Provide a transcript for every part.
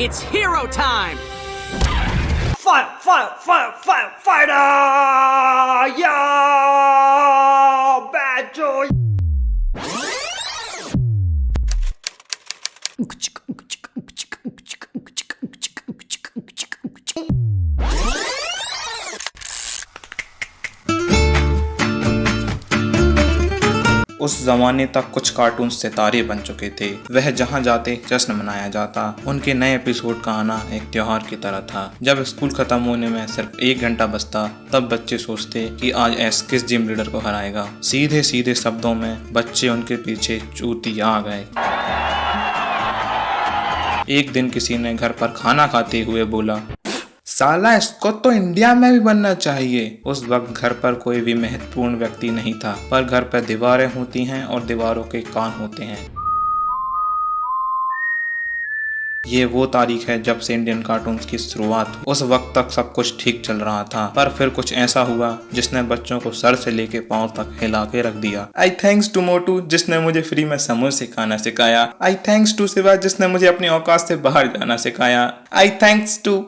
It's hero time! Fire, fire, fire, fire, fighter! Yeah, bad joy. उस जमाने तक कुछ कार्टून सितारे बन चुके थे। वह जहाँ जाते जश्न मनाया जाता। उनके नए एपिसोड का आना एक त्योहार की तरह था। जब स्कूल खत्म होने में सिर्फ 1 घंटा बचता तब बच्चे सोचते कि आज एस किस जिम लीडर को हराएगा। सीधे सीधे शब्दों में बच्चे उनके पीछे चूतिया आ गए। एक दिन किसी ने घर पर खाना खाते हुए बोला, साला इसको तो इंडिया में भी बनना चाहिए। उस वक्त घर पर कोई भी महत्वपूर्ण व्यक्ति नहीं था, पर घर पर दीवारें होती हैं और दीवारों के कान होते हैं। ये वो तारीख है जब से इंडियन कार्टून्स की शुरुआत हुई। उस वक्त तक सब कुछ ठीक चल रहा था, पर फिर कुछ ऐसा हुआ जिसने बच्चों को सर से लेके पांव तक हिला के रख दिया। आई थैंक्स टू मोटू जिसने मुझे फ्री में समोसे खाना सिखाया। आई थैंक्स टू शिवा जिसने मुझे अपनी औकात से बाहर जाना सिखाया। I thanks to.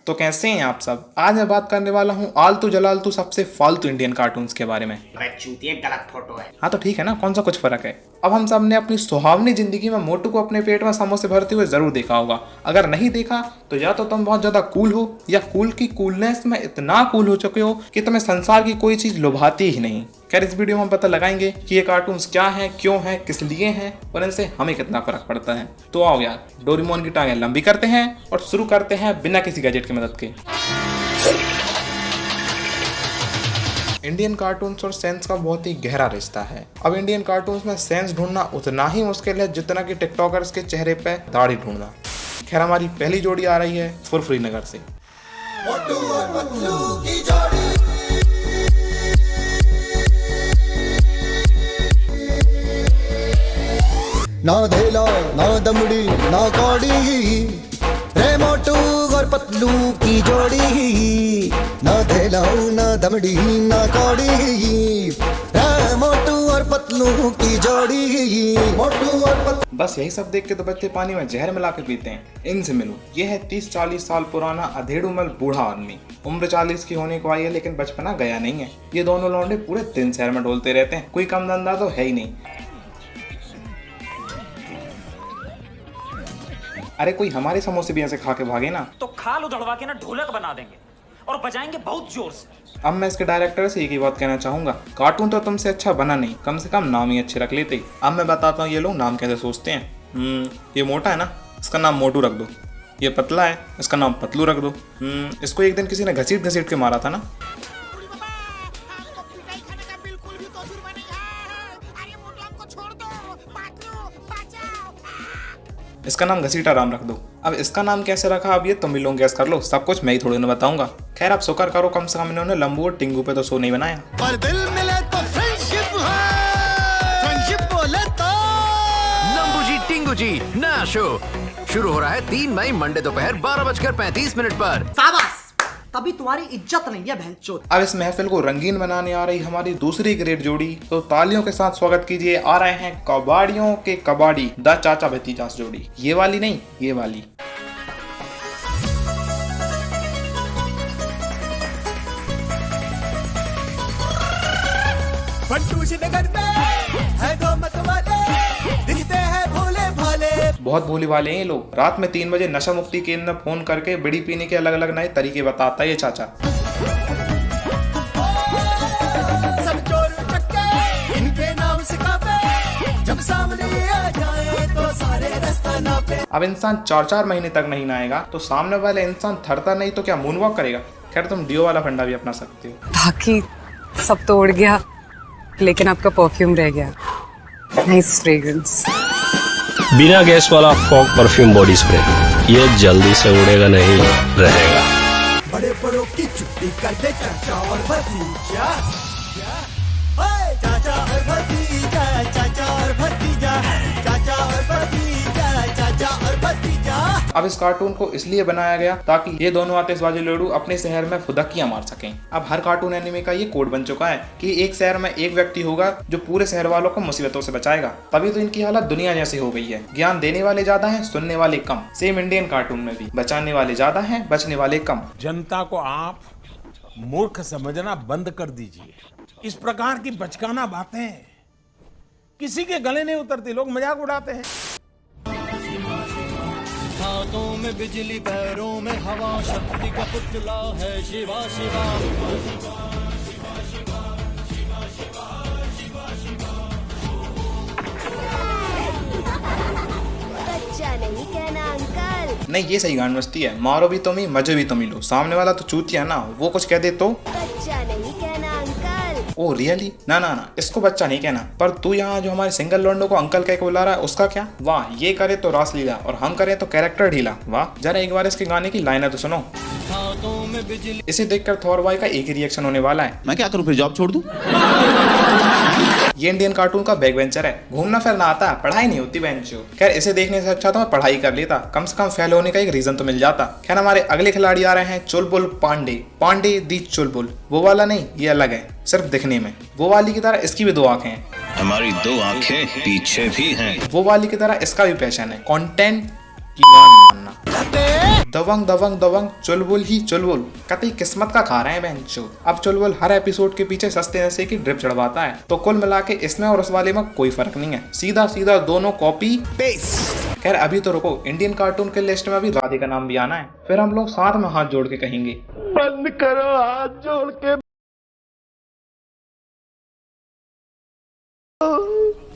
तो कैसे हैं आप सब? आज मैं बात करने वाला हूँ आलतू जलालतू सबसे फालतू इंडियन कार्टून्स के बारे में। गलत फोटो है। हाँ तो ठीक है ना, कौन सा कुछ फर्क है। अब हम सब ने अपनी सुहावनी जिंदगी में मोटू को अपने पेट में समोसे भरते हुए जरूर देखा होगा। अगर नहीं देखा तो या तो तुम बहुत ज्यादा कूल हो या कूल की कूलनेस में इतना कूल हो चुके हो कि तुम्हें संसार की कोई चीज लुभाती ही नहीं। खैर इस वीडियो में हम पता लगाएंगे कि ये कार्टून्स क्या हैं, क्यों हैं, किस लिए हैं और इनसे हमें कितना फर्क पड़ता है। तो आओ यार डोरेमोन की टांगें लंबी करते हैं और शुरू करते हैं बिना किसी गैजेट की मदद के। इंडियन कार्टून्स और सेंस का बहुत ही गहरा रिश्ता है। अब इंडियन कार्टून्स में सेंस ढूंढना उतना ही मुश्किल है जितना कि टिकटॉकर्स के चेहरे पे दाढ़ी ढूंढना। खैर हमारी पहली जोड़ी आ रही है फुरफुरी नगर से। ना धेला ना दमड़ी ना कौड़ी रे मोटू और पतलू की जोड़ी। ना धेला ना दमड़ी ना कौड़ी रे मोटू और पतलू की जोड़ी। मोटू और पतलू। बस यही सब देख के तो बच्चे पानी में जहर मिला के पीते हैं। इनसे मिलो, ये है 30-40 साल पुराना अधेड़ुमल बूढ़ा आदमी। उम्र 40 की होने को आई है लेकिन बचपना गया नहीं है। ये दोनों लौंडे पूरे दिन शहर में डोलते रहते हैं, कोई कम धंधा तो है ही नहीं। अरे कोई हमारे समोसे भी ऐसे खा के भागे ना तो खाल उधड़वा के ना ढोलक बना देंगे और बजाएंगे बहुत जोर से। अब मैं इसके डायरेक्टर से एक ही बात कहना चाहूंगा, कार्टून तो तुमसे अच्छा बना नहीं, कम से कम नाम ही अच्छे रख लेते। अब मैं बताता हूँ ये लोग नाम कैसे सोचते हैं। ये मोटा है ना, इसका नाम मोटू रख दो। ये पतला है, इसका नाम पतलू रख दो। इसको एक दिन किसी ने घसीट घसीट के मारा था ना। इसका नाम घसीटा राम रख दो। अब इसका नाम कैसे रखा अब ये तुम भी लोग गैस कर लो, सब कुछ मैं ही थोड़ी ना बताऊंगा। खैर आप शुक्र करो कम से कम इन्होंने लंबू और टिंगू पे तो शो नहीं बनाया। पर दिल मिले तो फ्रेंडशिप है, फ्रेंडशिप बोले तो लंबू जी टिंगू जी नया शो शुरू हो रहा है 3 मई मंडे दोपहर 12:35 पर। शाबाश, तभी तुम्हारी इज्जत नहीं है भैंचोद। अब इस महफिल को रंगीन बनाने आ रही हमारी दूसरी ग्रेट जोड़ी, तो तालियों के साथ स्वागत कीजिए। आ रहे हैं कबाड़ियों के कबाड़ी द चाचा भतीजास जोड़ी। ये वाली नहीं, ये वाली। बहुत भोले वाले हैं ये लोग। रात में 3 बजे नशा मुक्ति केंद्र में फोन करके बीड़ी पीने के अलग अलग नए तरीके बताता है ये चाचा। सब चोर चक्के इनके नाम सिखाते, जब सामने आ जाए तो सारे रास्ता नापे। अब इंसान 4-4 महीने तक नहीं नहाएगा तो सामने वाला इंसान थरता नहीं तो क्या मून वॉक करेगा। खैर तुम डियो वाला फंडा भी अपना सकते हो। बाकी सब तो उड़ गया लेकिन आपका परफ्यूम रह गया। Nice fragrance. बिना गैस वाला फॉग परफ्यूम बॉडी स्प्रे, ये जल्दी से उड़ेगा नहीं, रहेगा। बड़े बड़ों की छुट्टी करते चाचा और भतीजा, चाचा और भतीजा, चाचा और भतीजा, चाचा और भतीजा, चाचा और भतीजा। अब इस कार्टून को इसलिए बनाया गया ताकि ये दोनों आतिशबाजी लड़ू अपने शहर में फुदक्कियां मार सकें। अब हर कार्टून एनिमे का ये कोड बन चुका है कि एक शहर में एक व्यक्ति होगा जो पूरे शहर वालों को मुसीबतों से बचाएगा। तभी तो इनकी हालत दुनिया जैसी हो गई है। ज्ञान देने वाले ज्यादा हैं, सुनने वाले कम। सेम इंडियन कार्टून में भी बचाने वाले ज्यादा हैं, बचने वाले कम। जनता को आप मूर्ख समझना बंद कर दीजिए। इस प्रकार की बचकाना बातें किसी के गले नहीं उतरती, लोग मजाक उड़ाते हैं। हाथों में बिजली, पैरों में हवा, शक्ति का पुतला है शिवा शिवा। बच्चा नहीं कहना अंकल। नहीं, ये सही गान मस्ती है। मारो भी तुम ही, मजे भी तुम ही लो। सामने वाला तो चूतिया ना, वो कुछ कह दे तो बच्चा नहीं कहना अंकल। Oh really? ना ना ना, इसको बच्चा नहीं कहना। पर तू यहाँ जो हमारे सिंगल लॉन्डो को अंकल कह के बुला रहा है, उसका क्या? वाह, ये करे तो रासलीला और हम करें तो कैरेक्टर ढीला। वाह, जरा एक बार इसके गाने की लाइनें तो सुनो। इसे देखकर थॉर बॉय का एक ही रिएक्शन होने वाला है, मैं क्या करूं, फिर जॉब छोड़ दूं? ये इंडियन कार्टून का बैक बेंचर है, घूमना फिरना आता है, पढ़ाई नहीं होती बेंचो। खैर, इसे देखने से अच्छा तो मैं पढ़ाई कर लेता, कम से कम फेल होने का एक रीजन तो मिल जाता। खैर, हमारे अगले खिलाड़ी आ रहे हैं चुलबुल पांडे। पांडे दी चुलबुल, वो वाला नहीं, ये अलग है, सिर्फ दिखने में। वो वाली की तरह इसकी भी 2 आंखें हैं। हमारी 2 आंखें पीछे भी हैं। वो वाली की तरह इसका भी पैशन है, कंटेंट की गान मानना। दबंग दबंग दबंग, चुलबुल ही चुलबुल, कतई किस्मत का खा रहे हैं बेंचो। अब चुलबुल हर एपिसोड के पीछे सस्ते नशे की ड्रिप चढ़वाता है, तो कुल मिला के इसमें और उस वाले में कोई फर्क नहीं है, सीधा सीधा दोनों कॉपी पेस्ट। खैर, अभी तो रुको, इंडियन कार्टून के लिस्ट में अभी राधे का नाम भी आना है, फिर हम लोग साथ में हाथ जोड़ के कहेंगे, बंद करो हाथ जोड़ के।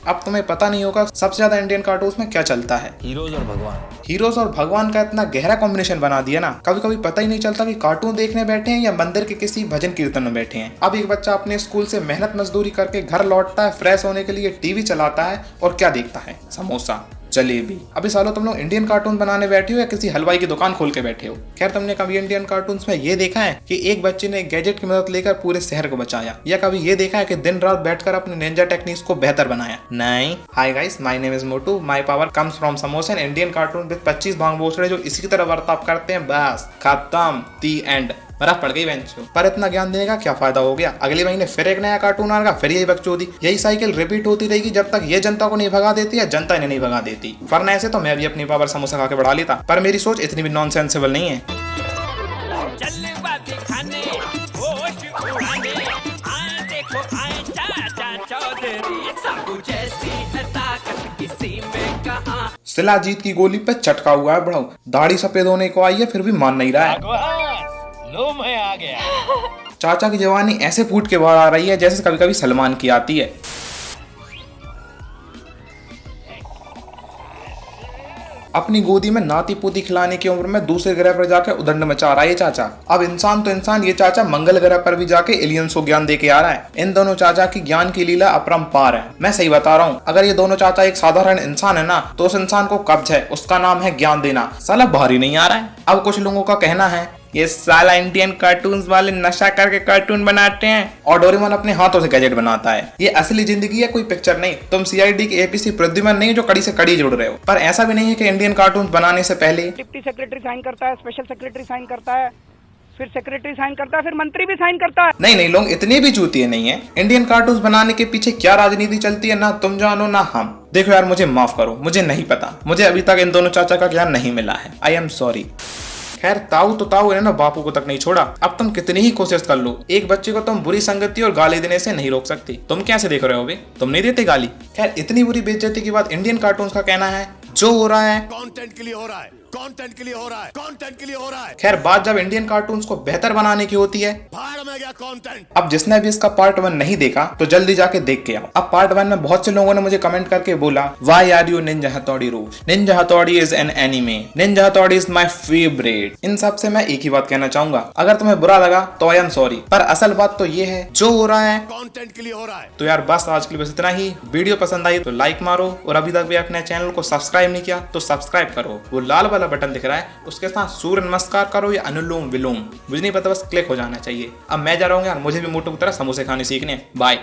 अब तुम्हें पता नहीं होगा सबसे ज्यादा इंडियन कार्टून्स में क्या चलता है? हीरोज और भगवान। हीरोज और भगवान का इतना गहरा कॉम्बिनेशन बना दिया ना, कभी कभी पता ही नहीं चलता कि कार्टून देखने बैठे हैं या मंदिर के किसी भजन कीर्तन में बैठे हैं। अब एक बच्चा अपने स्कूल से मेहनत मजदूरी करके घर लौटता है, फ्रेश होने के लिए टीवी चलाता है, और क्या देखता है? समोसा, जलेबी। अभी सालों तुम लोग इंडियन कार्टून बनाने बैठे हो या किसी हलवाई की दुकान खोल के बैठे हो? खैर, तुमने कभी इंडियन कार्टून्स में ये देखा है कि एक बच्चे ने गैजेट की मदद लेकर पूरे शहर को बचाया, या कभी ये देखा है कि दिन रात बैठकर अपने निंजा टेक्निक्स को बेहतर बनाया? नहीं। Hi guys, my name is Motu, my power comes from samosa and Indian cartoon with 25 भांग भोसड़े जो इसी की तरह बर्ताव करते हैं। बस खत्म, दी एंड। मरा पड़ गई बेंचो। पर इतना ज्ञान देने का क्या फायदा हो गया? अगले महीने फिर एक नया कार्टून आएगा, फिर यही बकचोदी, यही साइकिल रिपीट होती रहेगी जब तक ये जनता को नहीं भगा देती या जनता इन्हें नहीं भगा देती। वरना ऐसे तो मैं भी अपनी पावर समोसा खा के बढ़ा लेता, पर मेरी सोच इतनी भी नॉनसेंसिबल नहीं है। शिलाजीत की गोली पे चटका हुआ है बड़ाऊ, दाढ़ी सफेद होने को आई है फिर भी मान नहीं रहा है। लो मैं आ गया। चाचा की जवानी ऐसे फूट के बाहर आ रही है जैसे कभी कभी सलमान की आती है। अपनी गोदी में नाती पोती खिलाने की उम्र में दूसरे ग्रह पर जाकर उदंड मचा रहा है ये चाचा। अब इंसान तो इंसान, ये चाचा मंगल ग्रह पर भी जाके एलियंस को ज्ञान दे के आ रहा है। इन दोनों चाचा की ज्ञान की लीला अपरंपार है। मैं सही बता रहा हूँ, अगर ये दोनों चाचा एक साधारण इंसान है ना, तो उस इंसान को कब्ज है, उसका नाम है ज्ञान देना। साला भारी नहीं आ रहा है। अब कुछ लोगों का कहना है ये साला इंडियन कार्टून्स वाले नशा करके कार्टून बनाते हैं और डोरेमोन अपने हाथों से गैजेट बनाता है। ये असली जिंदगी है, कोई पिक्चर नहीं। तुम सीआईडी के एपीसी प्रद्युमन नहीं जो कड़ी से कड़ी जोड़ रहे हो। पर ऐसा भी नहीं है कि इंडियन कार्टून्स बनाने से पहले डिप्टी सेक्रेटरी साइन करता है, स्पेशल सेक्रेटरी साइन करता है, फिर सेक्रेटरी साइन करता है, फिर मंत्री भी साइन करता है। नहीं, लोग इतने भी चूतिए नहीं है। इंडियन कार्टून्स बनाने के पीछे क्या राजनीति चलती है ना तुम जानो ना हम। देखो यार, मुझे माफ करो, मुझे नहीं पता। मुझे अभी तक इन दोनों चाचा का ज्ञान नहीं मिला है। I am sorry. खैर, ताऊ तो ताऊ है ना, बापू को तक नहीं छोड़ा। अब तुम कितनी ही कोशिश कर लो, एक बच्चे को तुम बुरी संगति और गाली देने से नहीं रोक सकती। तुम कैसे देख रहे हो बे? तुम नहीं देते गाली? खैर, इतनी बुरी बेइज्जती के बाद इंडियन कार्टून्स का कहना है जो हो रहा है कंटेंट के लिए हो रहा है, कंटेंट के लिए हो रहा है, कंटेंट के लिए हो रहा है। खैर, बात जब इंडियन कार्टून्स को बेहतर बनाने की होती है, भाड़ में गया कंटेंट। अब जिसने भी इसका पार्ट 1 नहीं देखा तो जल्दी जाके देख के आओ। अब पार्ट 1 में बहुत से लोगों ने मुझे कमेंट करके बोला, व्हाई आर यू निंजा हथौड़ी रोज? निंजा हथौड़ी इज एन एनीमे, निंजा हथौड़ी इज माय फेवरेट। इन सब से मैं एक ही बात कहना चाहूंगा, अगर तुम्हें बुरा लगा तो आई एम सॉरी, पर असल बात तो ये है जो हो रहा है कंटेंट के लिए हो रहा है। तो यार बस आज के लिए बस इतना ही। वीडियो पसंद आई तो लाइक मारो, और अभी तक भी अपने चैनल को सब्सक्राइब नहीं किया तो सब्सक्राइब करो। वो लाल वाला बटन दिख रहा है, उसके साथ सूर्य नमस्कार करो या अनुलोम विलोम, मुझे नहीं पता, बस क्लिक हो जाना चाहिए। अब मैं जा रहा हूँ यार, मुझे भी मोटू की तरह समोसे खाने सीखने। बाय।